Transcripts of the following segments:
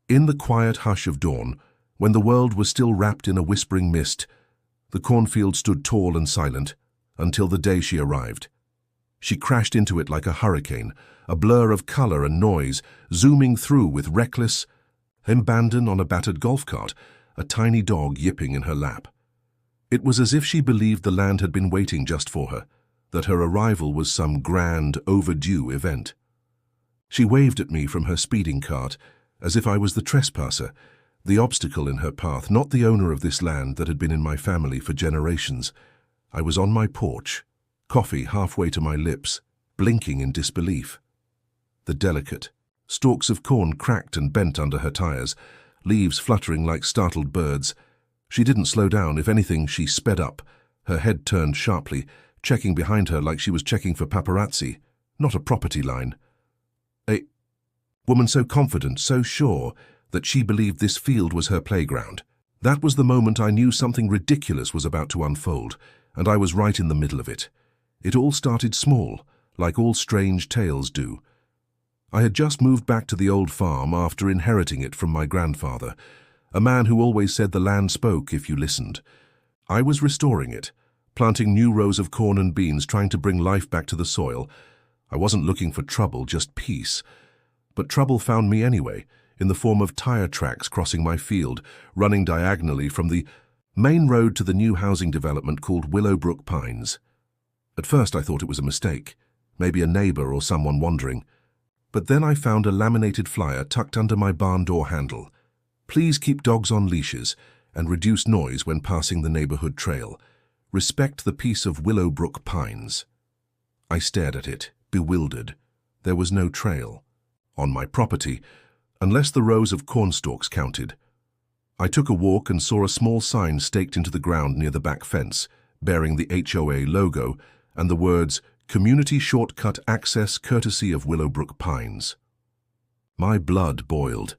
In the quiet hush of dawn, when the world was still wrapped in a whispering mist, the cornfield stood tall and silent until the day she arrived. She crashed into it like a hurricane, a blur of color and noise, zooming through with reckless abandon on a battered golf cart, a tiny dog yipping in her lap. It was as if she believed the land had been waiting just for her, that her arrival was some grand, overdue event. She waved at me from her speeding cart, as if I was the trespasser, the obstacle in her path, not the owner of this land that had been in my family for generations. I was on my porch, coffee halfway to my lips, blinking in disbelief. The delicate stalks of corn cracked and bent under her tires, leaves fluttering like startled birds. She didn't slow down. If anything, she sped up, her head turned sharply, checking behind her like she was checking for paparazzi, not a property line. A woman so confident, so sure, that she believed this field was her playground. That was the moment I knew something ridiculous was about to unfold, and I was right in the middle of it. It all started small, like all strange tales do. I had just moved back to the old farm after inheriting it from my grandfather, a man who always said the land spoke if you listened. I was restoring it, planting new rows of corn and beans, trying to bring life back to the soil. I wasn't looking for trouble, just peace. But trouble found me anyway, in the form of tire tracks crossing my field, running diagonally from the main road to the new housing development called Willowbrook Pines. At first I thought it was a mistake, maybe a neighbor or someone wandering. But then I found a laminated flyer tucked under my barn door handle. Please keep dogs on leashes and reduce noise when passing the neighborhood trail. Respect the peace of Willowbrook Pines. I stared at it, bewildered. There was no trail on my property, unless the rows of cornstalks counted. I took a walk and saw a small sign staked into the ground near the back fence, bearing the HOA logo and the words, "Community Shortcut Access Courtesy of Willowbrook Pines." My blood boiled.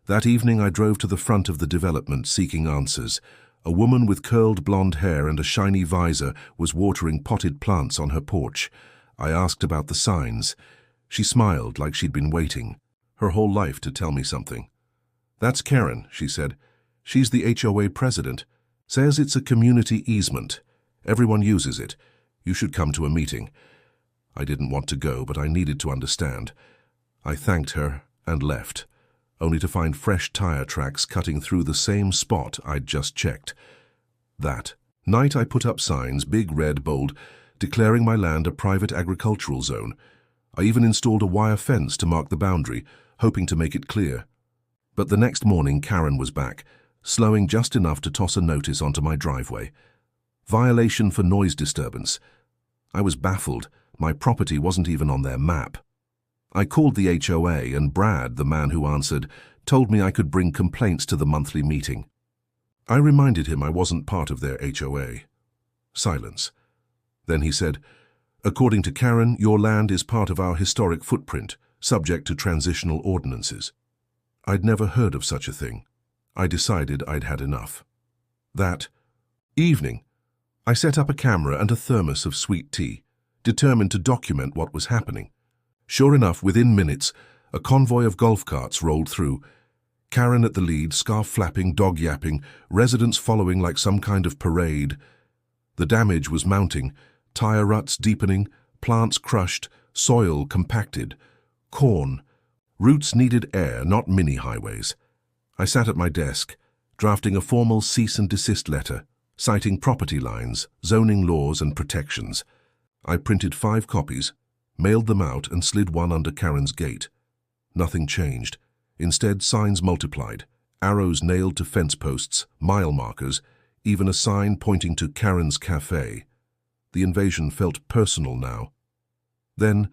That evening I drove to the front of the development seeking answers. A woman with curled blonde hair and a shiny visor was watering potted plants on her porch. I asked about the signs. She smiled like she'd been waiting her whole life to tell me something. "That's Karen," she said. "She's the HOA president. Says it's a community easement. Everyone uses it. You should come to a meeting." I didn't want to go, but I needed to understand. I thanked her and left, only to find fresh tire tracks cutting through the same spot I'd just checked. That night I put up signs, big, red, bold, declaring my land a private agricultural zone. I even installed a wire fence to mark the boundary, hoping to make it clear. But the next morning Karen was back, slowing just enough to toss a notice onto my driveway. Violation for noise disturbance. I was baffled. My property wasn't even on their map. I called the HOA, and Brad, the man who answered, told me I could bring complaints to the monthly meeting. I reminded him I wasn't part of their HOA. Silence. Then he said, "According to Karen, your land is part of our historic footprint, subject to transitional ordinances." I'd never heard of such a thing. I decided I'd had enough. That evening, I set up a camera and a thermos of sweet tea, determined to document what was happening. Sure enough, within minutes, a convoy of golf carts rolled through. Karen at the lead, scarf flapping, dog yapping, residents following like some kind of parade. The damage was mounting, tire ruts deepening, plants crushed, soil compacted, corn. Roots needed air, not mini-highways. I sat at my desk, drafting a formal cease and desist letter, citing property lines, zoning laws and protections. I printed 5 copies, mailed them out and slid one under Karen's gate. Nothing changed. Instead, signs multiplied, arrows nailed to fence posts, mile markers, even a sign pointing to Karen's Cafe. The invasion felt personal now. Then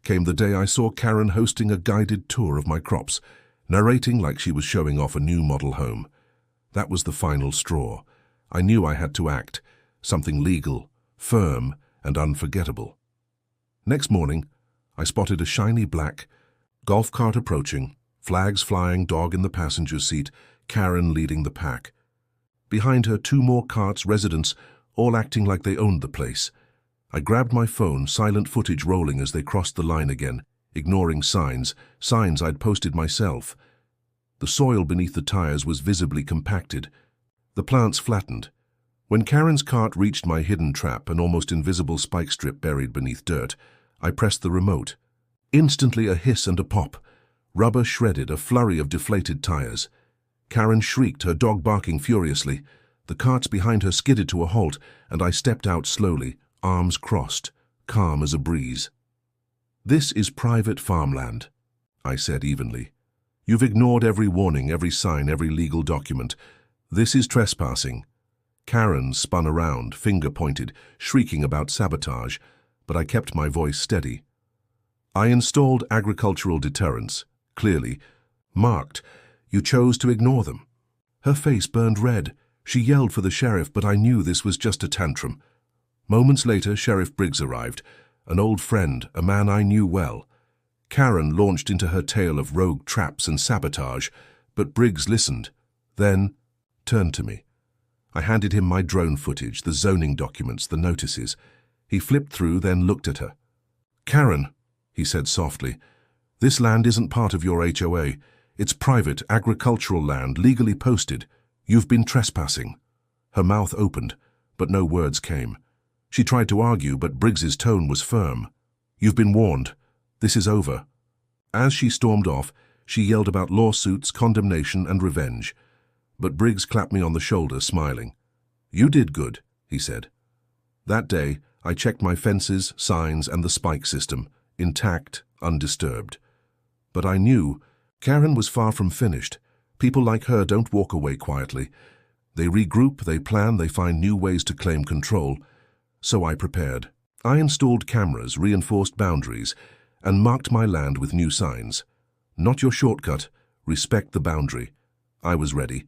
came the day I saw Karen hosting a guided tour of my crops, narrating like she was showing off a new model home. That was the final straw. I knew I had to act, something legal, firm, and unforgettable. Next morning, I spotted a shiny black golf cart approaching, flags flying, dog in the passenger seat, Karen leading the pack. Behind her, 2 more carts, residents, all acting like they owned the place. I grabbed my phone, silent footage rolling as they crossed the line again, ignoring signs I'd posted myself. The soil beneath the tires was visibly compacted. The plants flattened. When Karen's cart reached my hidden trap, an almost invisible spike strip buried beneath dirt, I pressed the remote. Instantly a hiss and a pop. Rubber shredded, a flurry of deflated tires. Karen shrieked, her dog barking furiously. The carts behind her skidded to a halt, and I stepped out slowly, arms crossed, calm as a breeze. "This is private farmland," I said evenly. "You've ignored every warning, every sign, every legal document. This is trespassing." Karen spun around, finger pointed, shrieking about sabotage, but I kept my voice steady. "I installed agricultural deterrents, clearly marked. You chose to ignore them." Her face burned red. She yelled for the sheriff, but I knew this was just a tantrum. Moments later, Sheriff Briggs arrived, an old friend, a man I knew well. Karen launched into her tale of rogue traps and sabotage, but Briggs listened, then turned to me. I handed him my drone footage, the zoning documents, the notices. He flipped through, then looked at her. "Karen," he said softly, "this land isn't part of your HOA. It's private, agricultural land, legally posted. You've been trespassing." Her mouth opened, but no words came. She tried to argue, but Briggs's tone was firm. "You've been warned. This is over." As she stormed off, she yelled about lawsuits, condemnation, and revenge. But Briggs clapped me on the shoulder, smiling. "You did good," he said. That day, I checked my fences, signs, and the spike system, intact, undisturbed. But I knew Karen was far from finished. People like her don't walk away quietly. They regroup, they plan, they find new ways to claim control. So I prepared. I installed cameras, reinforced boundaries, and marked my land with new signs. "Not your shortcut. Respect the boundary." I was ready.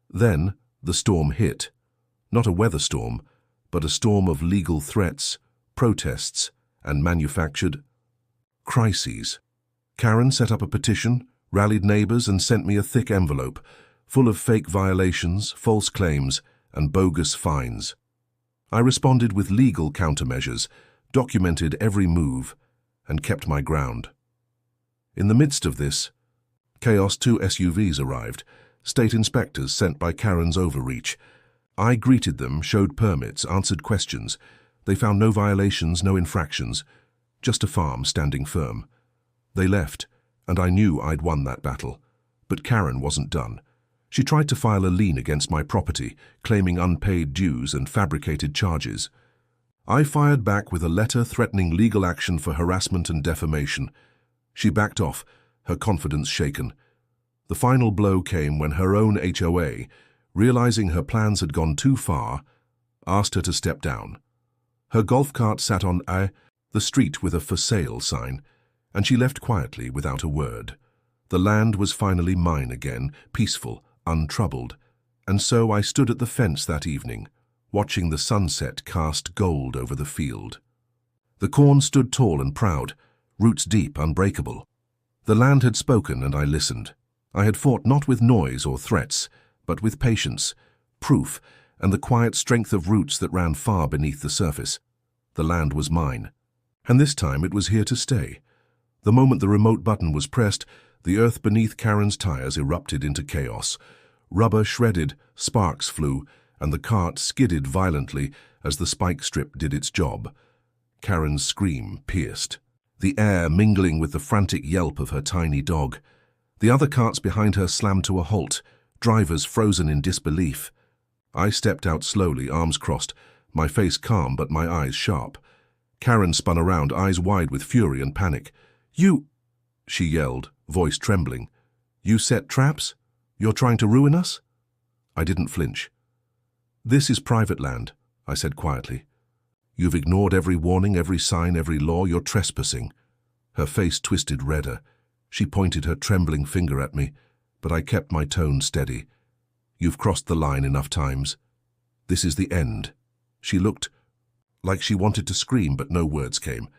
Then the storm hit. Not a weather storm, but a storm of legal threats, protests, and manufactured crises. Karen set up a petition, rallied neighbors, and sent me a thick envelope full of fake violations, false claims, and bogus fines. I responded with legal countermeasures, documented every move, and kept my ground. In the midst of this chaos, 2 SUVs arrived, state inspectors sent by Karen's overreach. I greeted them, showed permits, answered questions. They found no violations, no infractions, just a farm standing firm. They left, and I knew I'd won that battle. But Karen wasn't done. She tried to file a lien against my property, claiming unpaid dues and fabricated charges. I fired back with a letter threatening legal action for harassment and defamation. She backed off, her confidence shaken. The final blow came when her own HOA, realizing her plans had gone too far, asked her to step down. Her golf cart sat on the street with a "for sale" sign, and she left quietly without a word. The land was finally mine again, peaceful, untroubled, and so I stood at the fence that evening, watching the sunset cast gold over the field. The corn stood tall and proud, roots deep, unbreakable. The land had spoken, and I listened. I had fought not with noise or threats, but with patience, proof, and the quiet strength of roots that ran far beneath the surface. The land was mine, and this time it was here to stay. The moment the remote button was pressed, the earth beneath Karen's tires erupted into chaos. Rubber shredded, sparks flew, and the cart skidded violently as the spike strip did its job. Karen's scream pierced, the air mingling with the frantic yelp of her tiny dog. The other carts behind her slammed to a halt, drivers frozen in disbelief. I stepped out slowly, arms crossed, my face calm but my eyes sharp. Karen spun around, eyes wide with fury and panic. "You," she yelled, voice trembling. "You set traps? You're trying to ruin us?" I didn't flinch. "This is private land," I said quietly. "You've ignored every warning, every sign, every law. You're trespassing." Her face twisted redder. She pointed her trembling finger at me, but I kept my tone steady. "You've crossed the line enough times. This is the end." She looked like she wanted to scream, but no words came.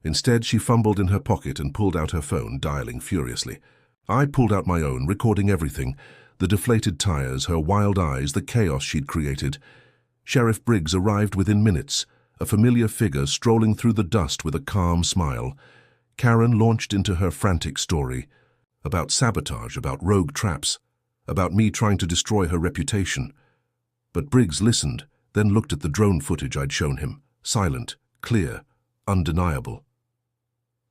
Instead, she fumbled in her pocket and pulled out her phone, dialing furiously. I pulled out my own, recording everything, the deflated tires, her wild eyes, the chaos she'd created. Sheriff Briggs arrived within minutes, a familiar figure strolling through the dust with a calm smile. Karen launched into her frantic story. about sabotage, about rogue traps, about me trying to destroy her reputation. But Briggs listened, then looked at the drone footage I'd shown him, silent, clear, undeniable.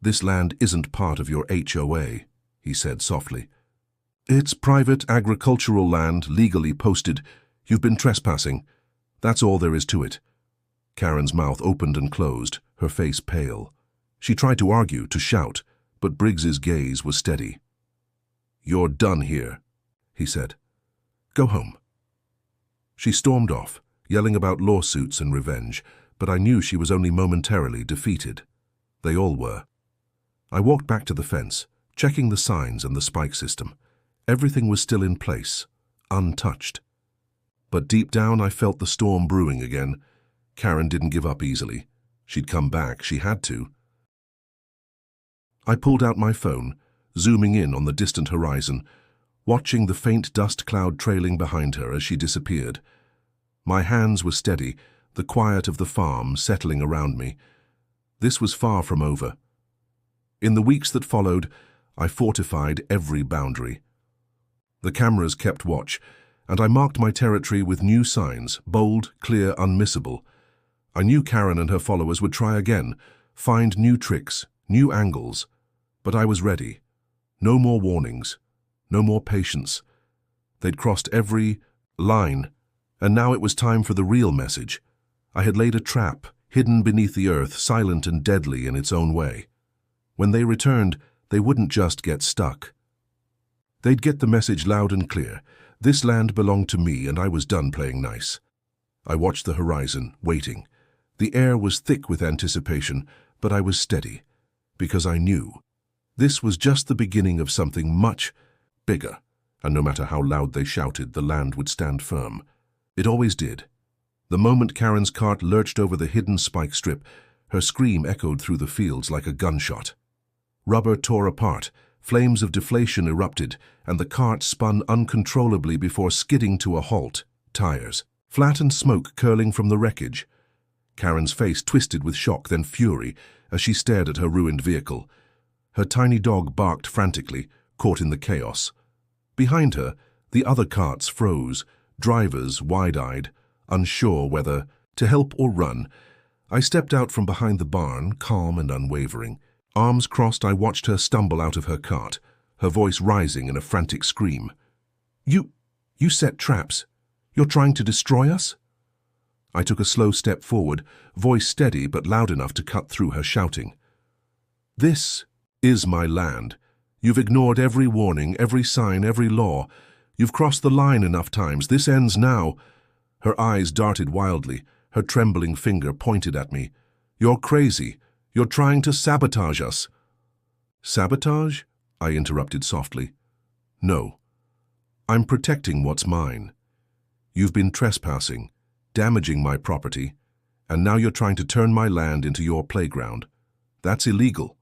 "This land isn't part of your HOA," he said softly. "It's private agricultural land, legally posted. You've been trespassing. That's all there is to it." Karen's mouth opened and closed, her face pale. She tried to argue, to shout, but Briggs's gaze was steady. "You're done here," he said. "Go home." She stormed off, yelling about lawsuits and revenge, but I knew she was only momentarily defeated. They all were. I walked back to the fence, checking the signs and the spike system. Everything was still in place, untouched. But deep down I felt the storm brewing again. Karen didn't give up easily. She'd come back, she had to. I pulled out my phone, zooming in on the distant horizon, watching the faint dust cloud trailing behind her as she disappeared. My hands were steady, the quiet of the farm settling around me. This was far from over. In the weeks that followed, I fortified every boundary. The cameras kept watch, and I marked my territory with new signs, bold, clear, unmissable. I knew Karen and her followers would try again, find new tricks, new angles, but I was ready. No more warnings, no more patience. They'd crossed every line, and now it was time for the real message. I had laid a trap, hidden beneath the earth, silent and deadly in its own way. When they returned, they wouldn't just get stuck. They'd get the message loud and clear. This land belonged to me, and I was done playing nice. I watched the horizon, waiting. The air was thick with anticipation, but I was steady, because I knew. This was just the beginning of something much bigger, and no matter how loud they shouted, the land would stand firm. It always did. The moment Karen's cart lurched over the hidden spike strip, her scream echoed through the fields like a gunshot. Rubber tore apart, flames of deflation erupted, and the cart spun uncontrollably before skidding to a halt. Tires, flattened smoke curling from the wreckage. Karen's face twisted with shock, then fury, as she stared at her ruined vehicle. Her tiny dog barked frantically, caught in the chaos. Behind her, the other carts froze, drivers wide-eyed, unsure whether to help or run. I stepped out from behind the barn, calm and unwavering. Arms crossed, I watched her stumble out of her cart, her voice rising in a frantic scream. You set traps. You're trying to destroy us?" I took a slow step forward, voice steady but loud enough to cut through her shouting. "This is my land. You've ignored every warning, every sign, every law. You've crossed the line enough times. This ends now." Her eyes darted wildly, her trembling finger pointed at me. "You're crazy. You're trying to sabotage us." "Sabotage?" I interrupted softly. "No. I'm protecting what's mine. You've been trespassing, damaging my property, and now you're trying to turn my land into your playground. That's illegal."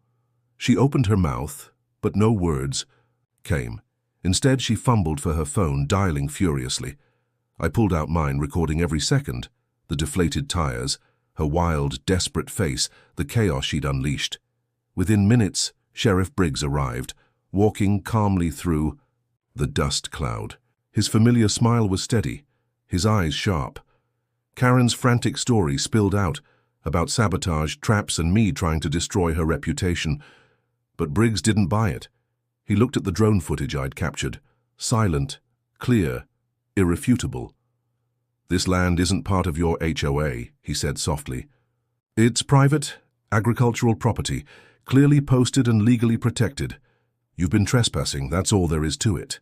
She opened her mouth, but no words came. Instead, she fumbled for her phone, dialing furiously. I pulled out mine, recording every second, the deflated tires, her wild, desperate face, the chaos she'd unleashed. Within minutes, Sheriff Briggs arrived, walking calmly through the dust cloud. His familiar smile was steady, his eyes sharp. Karen's frantic story spilled out, about sabotage, traps, and me trying to destroy her reputation. But Briggs didn't buy it. He looked at the drone footage I'd captured, silent, clear, irrefutable. "This land isn't part of your HOA," he said softly. "It's private, agricultural property, clearly posted and legally protected. You've been trespassing, that's all there is to it."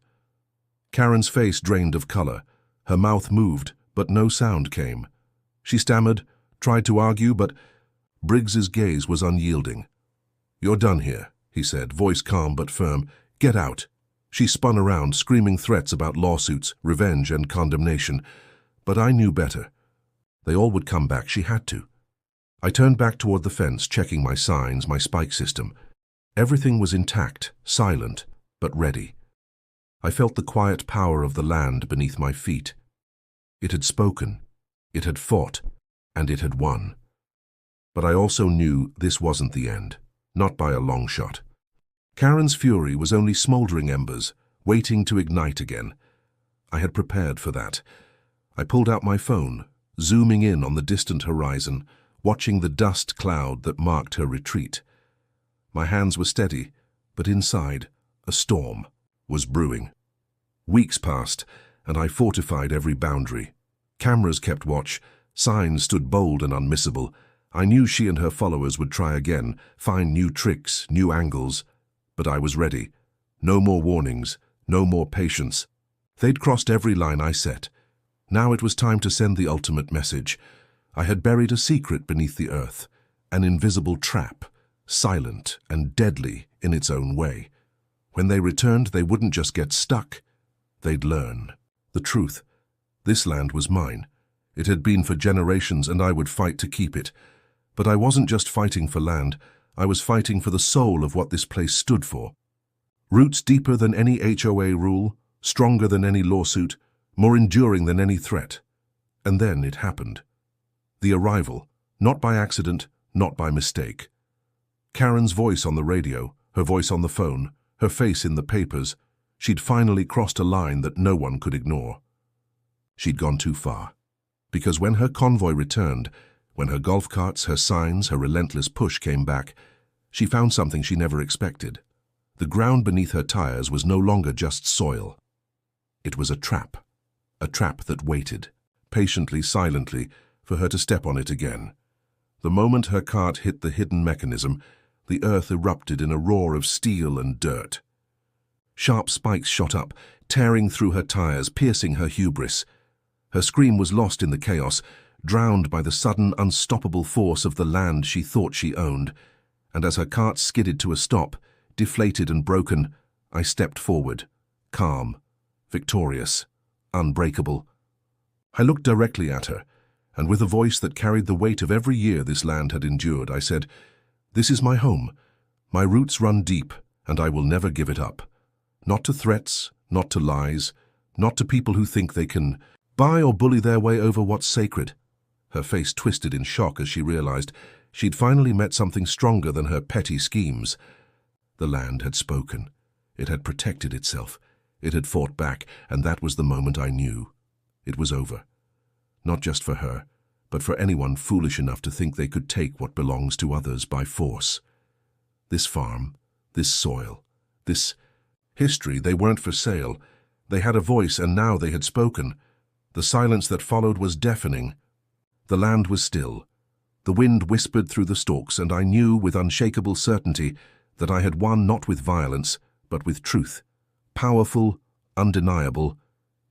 Karen's face drained of color. Her mouth moved, but no sound came. She stammered, tried to argue, but Briggs's gaze was unyielding. "You're done here," he said, voice calm but firm. "Get out." She spun around, screaming threats about lawsuits, revenge, and condemnation. But I knew better. They all would come back. She had to. I turned back toward the fence, checking my signs, my spike system. Everything was intact, silent, but ready. I felt the quiet power of the land beneath my feet. It had spoken, it had fought, and it had won. But I also knew this wasn't the end, not by a long shot. Karen's fury was only smouldering embers, waiting to ignite again. I had prepared for that. I pulled out my phone, zooming in on the distant horizon, watching the dust cloud that marked her retreat. My hands were steady, but inside, a storm was brewing. Weeks passed, and I fortified every boundary. Cameras kept watch, signs stood bold and unmissable. I knew she and her followers would try again, find new tricks, new angles. But I was ready. No more warnings, no more patience. They'd crossed every line I set. Now it was time to send the ultimate message. I had buried a secret beneath the earth, an invisible trap, silent and deadly in its own way. When they returned, they wouldn't just get stuck. They'd learn the truth. This land was mine. It had been for generations, and I would fight to keep it. But I wasn't just fighting for land. I was fighting for the soul of what this place stood for. Roots deeper than any HOA rule, stronger than any lawsuit, more enduring than any threat. And then it happened. The arrival, not by accident, not by mistake. Karen's voice on the radio, her voice on the phone, her face in the papers. She'd finally crossed a line that no one could ignore. She'd gone too far. Because when her convoy returned, when her golf carts, her signs, her relentless push came back, she found something she never expected. The ground beneath her tires was no longer just soil. It was a trap that waited, patiently, silently, for her to step on it again. The moment her cart hit the hidden mechanism, the earth erupted in a roar of steel and dirt. Sharp spikes shot up, tearing through her tires, piercing her hubris. Her scream was lost in the chaos, drowned by the sudden, unstoppable force of the land she thought she owned. And as her cart skidded to a stop, deflated and broken, I stepped forward, calm, victorious, unbreakable. I looked directly at her, and with a voice that carried the weight of every year this land had endured, I said, "This is my home. My roots run deep, and I will never give it up. Not to threats, not to lies, not to people who think they can buy or bully their way over what's sacred." Her face twisted in shock as she realized she'd finally met something stronger than her petty schemes. The land had spoken. It had protected itself. It had fought back, and that was the moment I knew. It was over. Not just for her, but for anyone foolish enough to think they could take what belongs to others by force. This farm, this soil, this history, they weren't for sale. They had a voice, and now they had spoken. The silence that followed was deafening. The land was still. The wind whispered through the stalks, and I knew with unshakable certainty that I had won not with violence, but with truth. Powerful, undeniable,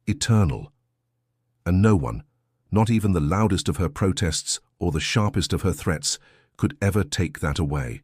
eternal. And no one, not even the loudest of her protests or the sharpest of her threats, could ever take that away.